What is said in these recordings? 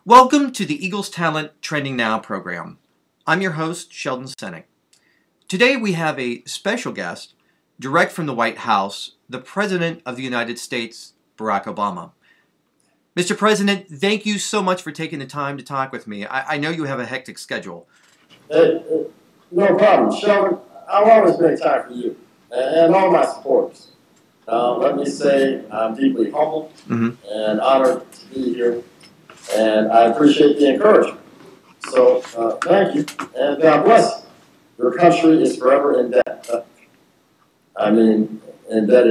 Welcome to the Eagles Talent Trending Now program. I'm your host, Sheldon Senek. Today we have a special guest, direct from the White House, the President of the United States, Barack Obama. Mr. President, thank you so much for taking the time to talk with me. I know you have a hectic schedule. No problem. Sheldon, I'll always make time for you and all my supporters. Let me say I'm deeply humbled and honored to be here, and I appreciate the encouragement. So thank you, and God bless you. Your country is forever indebted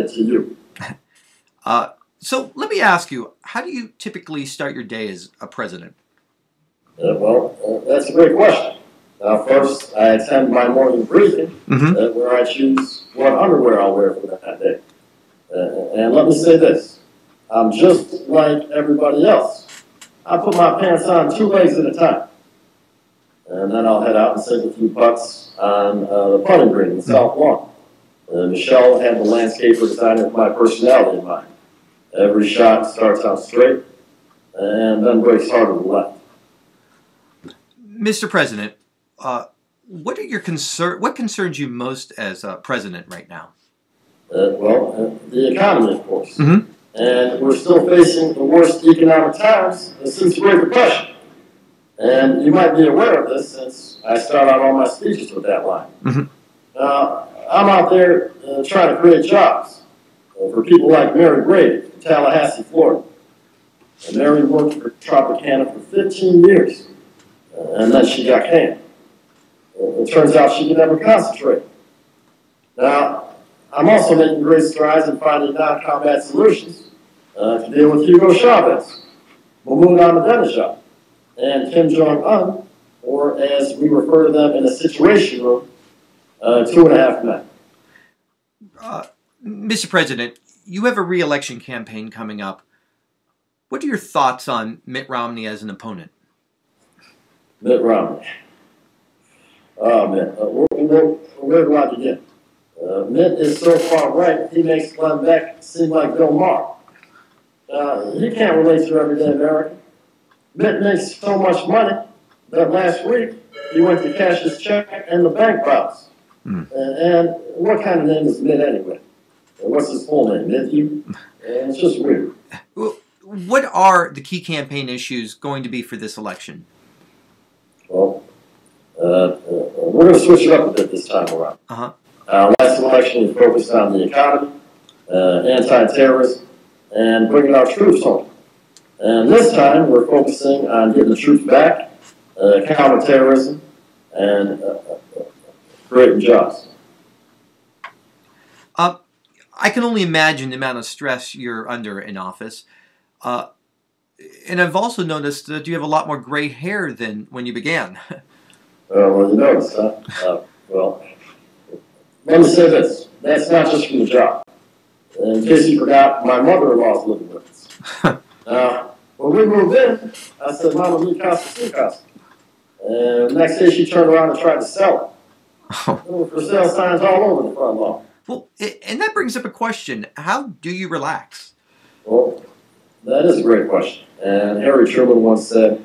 to you. So let me ask you, how do you typically start your day as a president? That's a great question. First, I attend my morning briefing where I choose what underwear I'll wear for that day. And let me say this, I'm just like everybody else. I put my pants on 2 legs at a time. And then I'll head out and sink a few putts on the putting green in the South Lawn. Michelle had the landscaper designer with my personality in mind. Every shot starts out straight and then breaks hard to the left. Mr. President, what concerns you most as president right now? The economy, of course. And we're still facing the worst economic times since the Great Depression. And you might be aware of this since I start out all my speeches with that line. I'm out there trying to create jobs for people like Mary Brady from Tallahassee, Florida. And Mary worked for Tropicana for 15 years, and then she got canned. It turns out she could never concentrate. Now, I'm also making great strides in finding non-combat solutions to deal with Hugo Chavez, Mahmoud Ahmadinejad, and Kim Jong-un, or as we refer to them in the Situation Room, 2.5 men. Mr. President, you have a re-election campaign coming up. What are your thoughts on Mitt Romney as an opponent? Mitt Romney. Oh, man. Where do I begin? Mitt is so far right, he makes Glenn Beck seem like Bill Maher. He can't relate to everyday American. Mitt makes so much money that last week he went to cash his check and the bank bounced. And what kind of name is Mitt anyway? What's his full name? Matthew? It's just weird. What are the key campaign issues going to be for this election? Well, we're going to switch it up a bit this time around. Last election we focused on the economy, anti-terrorism, and bringing our troops home. And this time we're focusing on getting the troops back, counterterrorism, and creating jobs. I can only imagine the amount of stress you're under in office. And I've also noticed that you have a lot more gray hair than when you began. Well, you noticed, huh? Let me say this. That's not just from the job. In case you forgot, my mother-in-law's living with us. When we moved in, I said, Mama, mi casa, su casa. And the next day she turned around and tried to sell it. There were for sale signs all over the front lawn. Well, and that brings up a question. How do you relax? Well, that is a great question. And Harry Truman once said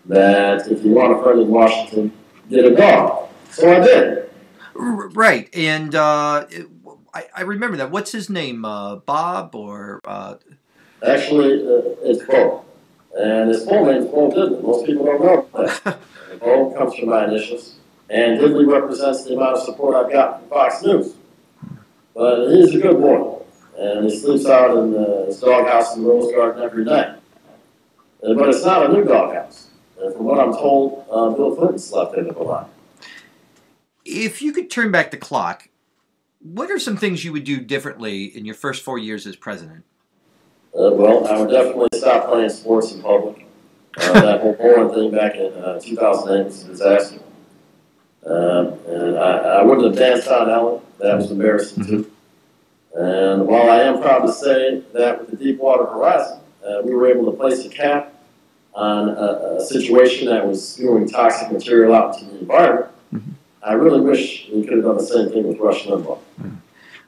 that if you want a friend in Washington, get a dog. So I did. Right. And I remember that. What's his name? Bob or... Actually, it's Bo. And his full name is Bo Diddley. Most people don't know that. Bo comes from my initials. And Diddley represents the amount of support I've gotten from Fox News. But he's a good boy. And he sleeps out in his doghouse in the Rose Garden every night. But it's not a new doghouse. And from what I'm told, Bill Clinton slept in it a lot. If you could turn back the clock, what are some things you would do differently in your first 4 years as president? I would definitely stop playing sports in public. That whole Warren thing back in 2008 was a disaster. And I wouldn't have danced on Ellen. That was embarrassing too. And while I am proud to say that with the Deepwater Horizon, we were able to place a cap on a situation that was spewing toxic material out into the environment, I really wish we could have done the same thing with Rush Limbaugh.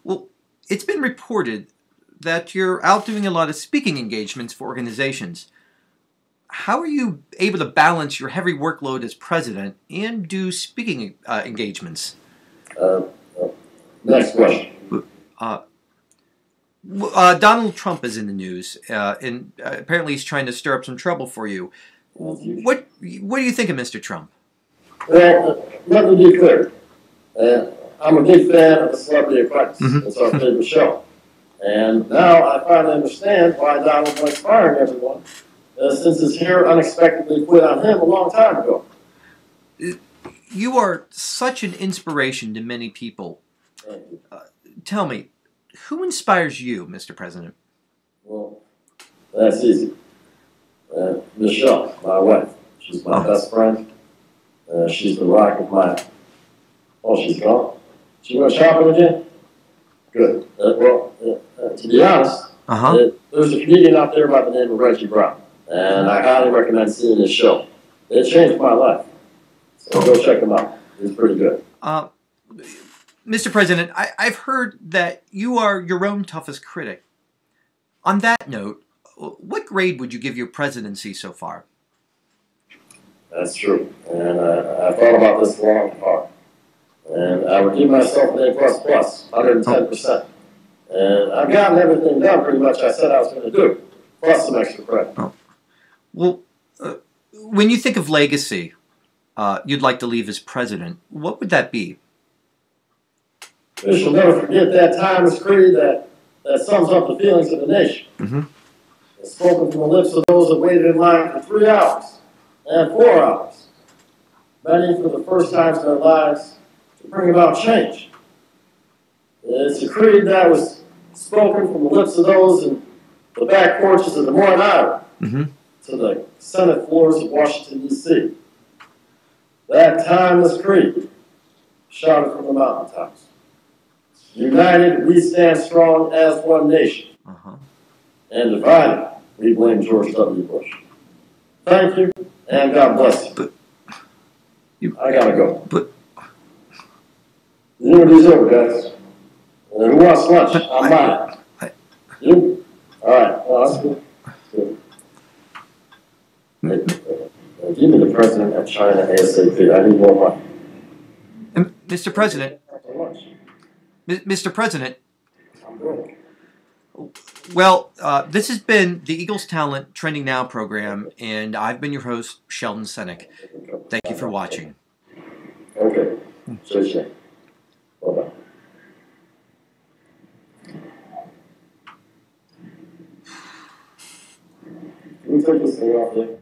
Well, it's been reported that you're out doing a lot of speaking engagements for organizations. how are you able to balance your heavy workload as president and do speaking engagements? Uh, Next question. Uh, Donald Trump is in the news, and apparently he's trying to stir up some trouble for you. What do you think of Mr. Trump? Well, let me be clear. I'm a big fan of the Celebrity Apprentice. It's our favorite show. And now I finally understand why Donald likes firing everyone, since his hair unexpectedly quit on him a long time ago. You are such an inspiration to many people. Tell me, who inspires you, Mr. President? Well, that's easy. Michelle, my wife. She's my best friend. She's the rock of my... Oh, she's gone? She went shopping again? Good. To be honest, there's a comedian out there by the name of Reggie Brown, and I highly recommend seeing his show. It changed my life. So go check him out. He's pretty good. Mr. President, I've heard that you are your own toughest critic. On that note, what grade would you give your presidency so far? That's true. And I thought about this long and hard. And I would give myself an A++, 110%. And I've gotten everything done pretty much I said I was going to do, plus some extra credit. Well, when you think of legacy you'd like to leave as president, what would that be? We shall never forget that timeless creed that sums up the feelings of the nation. It's spoken from the lips of those that waited in line for 3 hours and 4 hours, many for the first times in their lives, to bring about change. It's a creed that was spoken from the lips of those in the back porches of Des Moines, Iowa, to the Senate floors of Washington, D.C. That timeless creed shouted from the mountaintops. United, we stand strong as one nation. And divided, we blame George W. Bush. Thank you, and God bless you. I gotta go. The unity's over, guys. And who wants lunch? I'm mine. You? All right. Well, that's good. Give me the president of China ASAP. I need more money. Mr. President. Mr. President. I'm good. Well, this has been the Eagles Talent Trending Now program, and I've been your host, Sheldon Senek. Thank you for watching. Okay. Sure. Bye-bye. Can we take this thing off there?